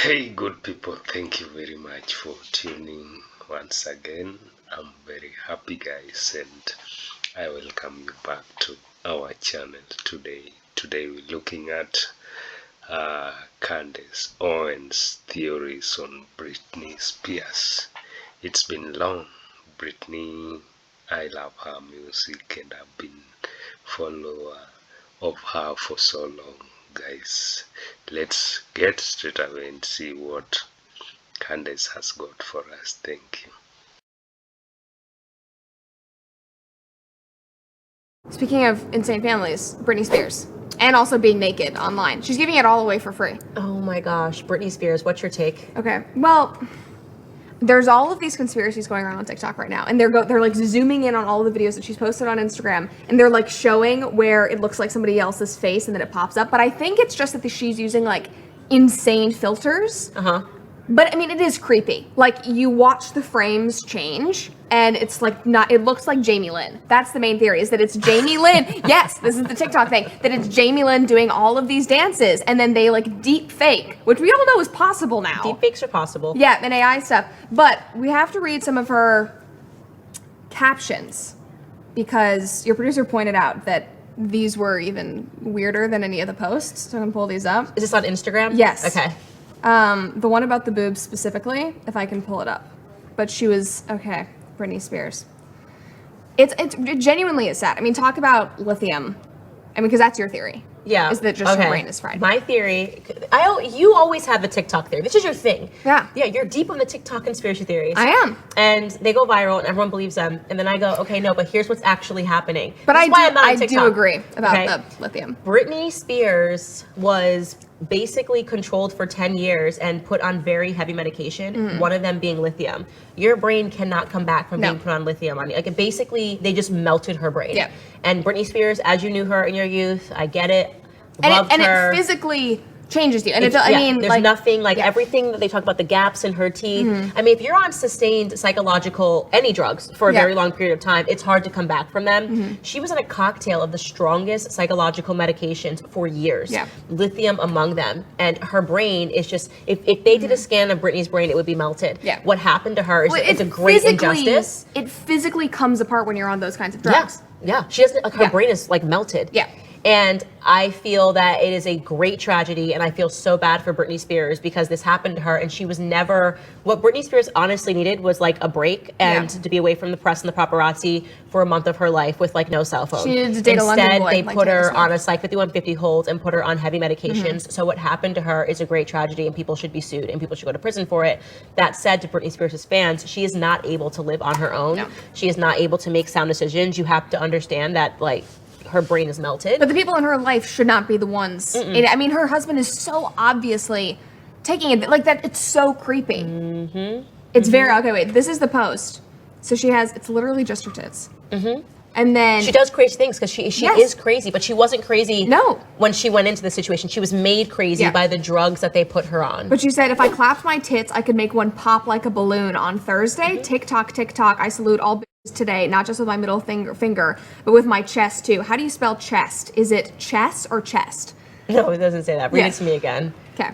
Hey, good people, thank you very much for tuning once again. I'm very happy, guys, and I welcome you back to our channel today. Today, we're looking at Candace Owens' theories on Britney Spears. It's been long. Britney, I love her music, and I've been follower of her for so long. Guys, let's get straight away and see what Candace has got for us. Thank you. Speaking of insane families, Britney Spears. And also being naked online. She's giving it all away for free. Oh my gosh, Britney Spears, what's your take? Okay, well, there's all of these conspiracies going around on TikTok right now, and they're like zooming in on all the videos that she's posted on Instagram, and they're like showing where it looks like somebody else's face and then it pops up. But I think it's just that she's using like insane filters. But I mean, it is creepy. Like, you watch the frames change, and it's like not, it looks like Jamie Lynn. That's the main theory, is that it's Jamie Lynn. Yes, this is the TikTok thing, that it's Jamie Lynn doing all of these dances, and then they like deep fake, which we all know is possible now. Deep fakes are possible. Yeah, and AI stuff. But we have to read some of her captions, because your producer pointed out that these were even weirder than any of the posts. So I'm gonna pull these up. Is this on Instagram? Yes. Okay. The one about the boobs specifically, if I can pull it up. But she was, okay, Britney Spears. It genuinely is sad. I mean, talk about lithium. I mean, because that's your theory. Yeah. Is that just her brain is fried. My theory, you always have the TikTok theory. This is your thing. Yeah. Yeah, you're deep on the TikTok conspiracy theories. I am. And they go viral and everyone believes them. And then I go, okay, no, but here's what's actually happening. But I do TikTok. agree about the lithium. Britney Spears was basically controlled for 10 years and put on very heavy medication, one of them being lithium. Your brain cannot come back from being put on lithium. Like, basically, they just melted her brain. Yeah. And Britney Spears, as you knew her in your youth, I get it. And her. It physically changes you. And There's like, nothing like everything that they talk about, the gaps in her teeth. I mean, if you're on sustained psychological, any drugs for a very long period of time, it's hard to come back from them. She was on a cocktail of the strongest psychological medications for years, lithium among them. And her brain is just, if they did a scan of Britney's brain, it would be melted. What happened to her is it's a great injustice. It physically comes apart when you're on those kinds of drugs. Yeah. She doesn't, like, her brain is like melted. Yeah. And I feel that it is a great tragedy, and I feel so bad for Britney Spears because this happened to her, and she was never, what Britney Spears honestly needed was like a break and to be away from the press and the paparazzi for a month of her life with like no cell phone. She needed to date a London boy. Instead, they put her on a Psych 5150 hold and put her on heavy medications. So what happened to her is a great tragedy, and people should be sued, and people should go to prison for it. That said, to Britney Spears' fans, she is not able to live on her own. No. She is not able to make sound decisions. You have to understand that, like, her brain is melted. But the people in her life should not be the ones. I mean, her husband is so obviously taking it like that. It's so creepy. It's very, okay, wait, this is the post. So she has, it's literally just her tits. And then she does crazy things because she is crazy, but she wasn't crazy when she went into the situation. She was made crazy by the drugs that they put her on. But she said, if I clapped my tits, I could make one pop like a balloon on Thursday. TikTok, TikTok, I salute all today, not just with my middle finger, but with my chest too. How do you spell chest? Is it chest or chest? No, it doesn't say that. Read it to me again. Okay.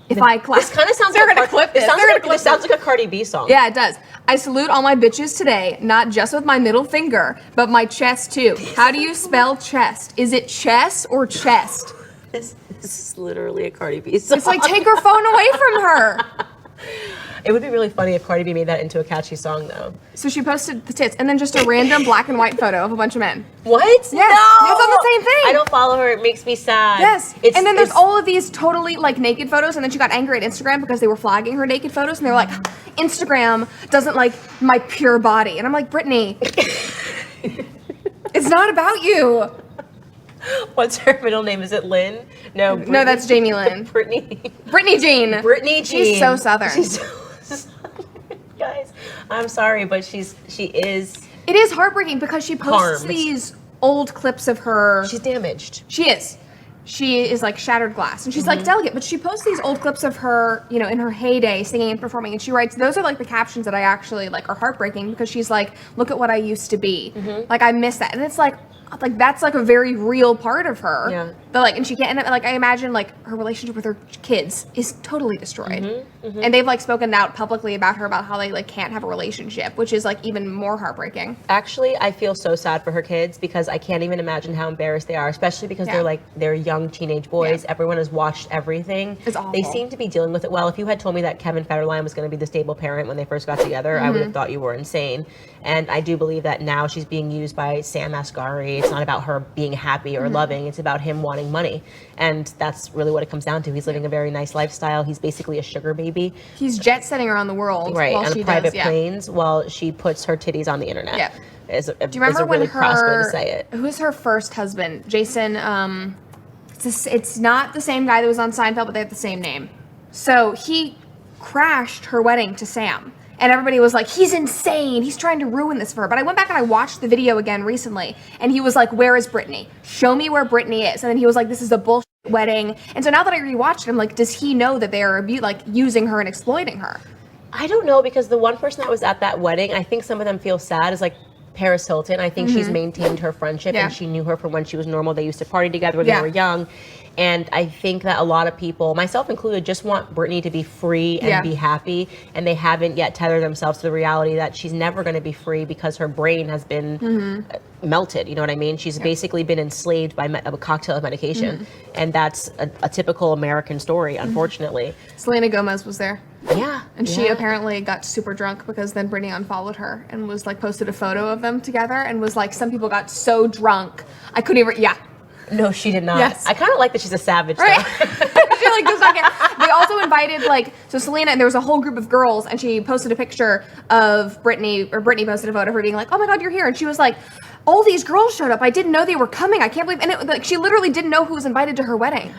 If I clap, this kind of sounds. They're gonna clip this. This sounds like a Cardi B song. Yeah, it does. I salute all my bitches today, not just with my middle finger, but my chest too. How do you spell chest? Is it chest or chest? This is literally a Cardi B song. It's like, take her phone away from her. It would be really funny if Cardi B made that into a catchy song, though. So she posted the tits, and then just a random black and white photo of a bunch of men. What? Yes. No! It's on the same thing. I don't follow her. It makes me sad. Yes. And then there's all of these totally, like, naked photos, and then she got angry at Instagram because they were flagging her naked photos, and they were like, Instagram doesn't like my pure body. And I'm like, Britney, it's not about you. What's her middle name? Is it Lynn? No, Britney. No, that's Jamie Lynn. Brittany Jean. Brittany Jean. She's so Southern. She's so guys, I'm sorry, but she is. It is heartbreaking because she posts these old clips of her. She's damaged. She is. She is like shattered glass, and she's like delicate, but she posts these old clips of her, you know, in her heyday singing and performing, and she writes, those are like the captions that I actually like are heartbreaking, because she's like, look at what I used to be. Like, I miss that. And it's like that's like a very real part of her. Yeah. But like, and she can't. And like, I imagine like her relationship with her kids is totally destroyed. And they've like spoken out publicly about her about how they like can't have a relationship, which is like even more heartbreaking. Actually, I feel so sad for her kids because I can't even imagine how embarrassed they are, especially because they're young teenage boys. Everyone has watched everything. It's awful. They seem to be dealing with it well. If you had told me that Kevin Federline was going to be the stable parent when they first got together, I would have thought you were insane. And I do believe that now she's being used by Sam Asghari. It's not about her being happy or loving. It's about him wanting money. And that's really what it comes down to. He's living a very nice lifestyle. He's basically a sugar baby. He's jet setting around the world. Right, while on she private does, planes while she puts her titties on the internet. Yeah. Do you remember when really crass way to her, say it. who's her first husband? Jason, it's not the same guy that was on Seinfeld, but they have the same name. So he crashed her wedding to Sam. And everybody was like, he's insane. He's trying to ruin this for her. But I went back and I watched the video again recently. And he was like, where is Britney? Show me where Britney is. And then he was like, this is a bullshit wedding. And so now that I rewatched it, I'm like, does he know that they are like using her and exploiting her? I don't know, because the one person that was at that wedding, I think some of them feel sad, is like Paris Hilton. I think she's maintained her friendship and she knew her from when she was normal. They used to party together when they were young. And I think that a lot of people, myself included, just want Britney to be free and be happy. And they haven't yet tethered themselves to the reality that she's never going to be free because her brain has been melted. You know what I mean? She's basically been enslaved by a cocktail of medication. And that's a typical American story, unfortunately. Selena Gomez was there. Yeah. And she apparently got super drunk because then Britney unfollowed her and was like posted a photo of them together and was like, some people got so drunk. I couldn't even, No, she did not. Yes. I kind of like that she's a savage, right? though. She like does not get. They also invited like, so Selena, and there was a whole group of girls, and she posted a picture of Britney, or Britney posted a photo of her being like, oh my God, you're here. And she was like, all these girls showed up. I didn't know they were coming. I can't believe, and it, like, she literally didn't know who was invited to her wedding.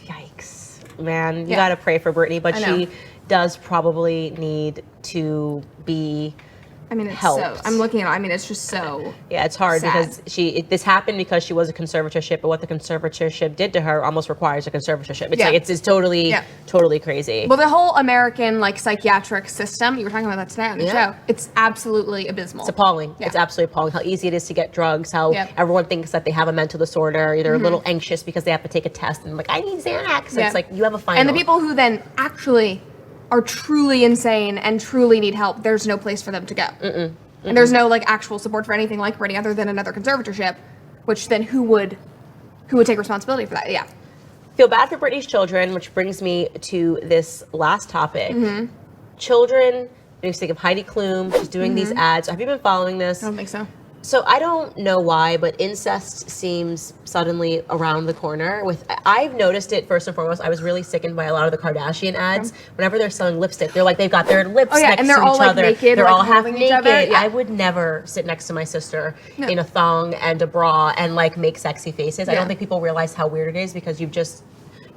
Yikes. Man, you got to pray for Britney, but she does probably need to be it's helped. so, I'm looking at it, it's just so yeah, it's hard sad. because this happened because she was a conservatorship, but what the conservatorship did to her almost requires a conservatorship. It's like it's totally crazy. Well, the whole American like psychiatric system, you were talking about that today on the show, it's absolutely abysmal. It's appalling. It's absolutely appalling how easy it is to get drugs, how everyone thinks that they have a mental disorder, they're a little anxious because they have to take a test and like, I need Xanax. It's like, you have a final. And the people who then actually are truly insane and truly need help, there's no place for them to go. And there's no like actual support for anything like Britney other than another conservatorship, which then who would take responsibility for that? Yeah. Feel bad for Britney's children, which brings me to this last topic. Children, I used to think of Heidi Klum. She's doing these ads. Have you been following this? I don't think so. So I don't know why, but incest seems suddenly around the corner. I've noticed it first and foremost. I was really sickened by a lot of the Kardashian ads. Whenever they're selling lipstick, they're like they've got their lips next and they're to all each like other. naked, they're like, all half holding naked. each other. Yeah. I would never sit next to my sister in a thong and a bra and like make sexy faces. I don't think people realize how weird it is because you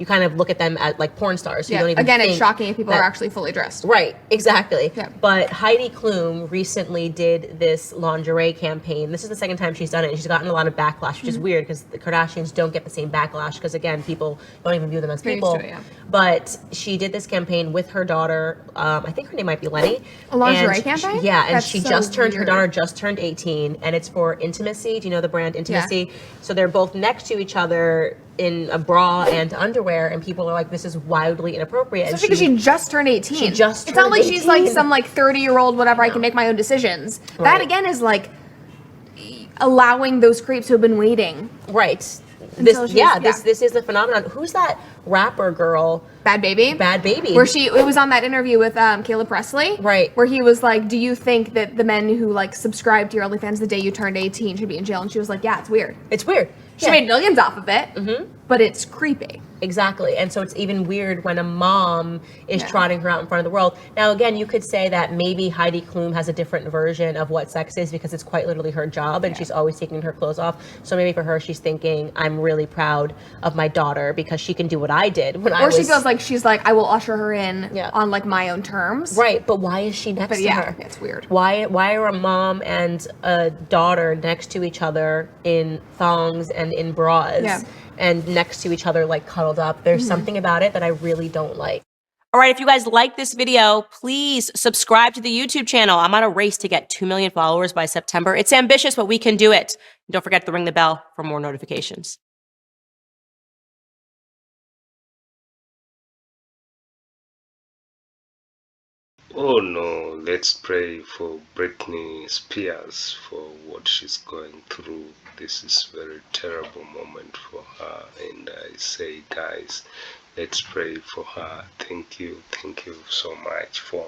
kind of look at them as like porn stars. So you don't even Again, think it's shocking if people are actually fully dressed. Right, exactly. Yeah. But Heidi Klum recently did this lingerie campaign. This is the second time she's done it, and she's gotten a lot I backlash, which is weird because the Kardashians don't get the same backlash because, again, people don't even view them as people. Used to it, But she did this campaign with her daughter. I think her name might be Lenny. A lingerie campaign? Yeah, and That's she so just turned, her weird. daughter just turned 18, and it's for Intimacy. Do you know the brand Intimacy? So they're both next to each other in a bra and underwear, and people are like, this is wildly inappropriate. Especially because she just turned 18. She just It's not turned like she's 18. like some like 30-year-old whatever, I can make my own decisions. That again is like allowing those creeps who have been waiting. Right. This This is the phenomenon. Who's that rapper girl? Bad Baby. Bad Baby. Where it was on that interview with Caleb Presley. Right. Where he was like, do you think that the men who like subscribed to your OnlyFans the day you turned 18 should be in jail? And she was like, yeah, it's weird. It's weird. She made millions off of it, but it's creepy. Exactly. And so it's even weird when a mom is trotting her out in front of the world. Now, again, you could say that maybe Heidi Klum has a different version of what sex is because it's quite literally her job and she's always taking her clothes off. So maybe for her, she's thinking, I'm really proud of my daughter because she can do what I did when I was... Or she feels like she's like, I will usher her in on like my own terms. Right, but why is she next to her? It's weird. Why are a mom and a daughter next to each other in thongs and in bras and next to each other like cuddled up? There's something about it that I really don't like. All right, if you guys like this video, please subscribe to the YouTube channel. I'm on a race to get 2 million followers by September. It's ambitious, but we can do it. Don't forget to ring the bell for more notifications. Oh no, let's pray for Britney Spears for what she's going through. This is a very terrible moment for her, and I say, guys, let's pray for her. Thank you so much for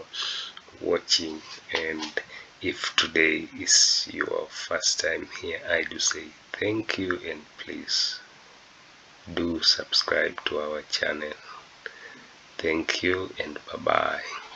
watching, and if today is your first time here, I do say thank you, and please do subscribe to our channel. Thank you and bye bye.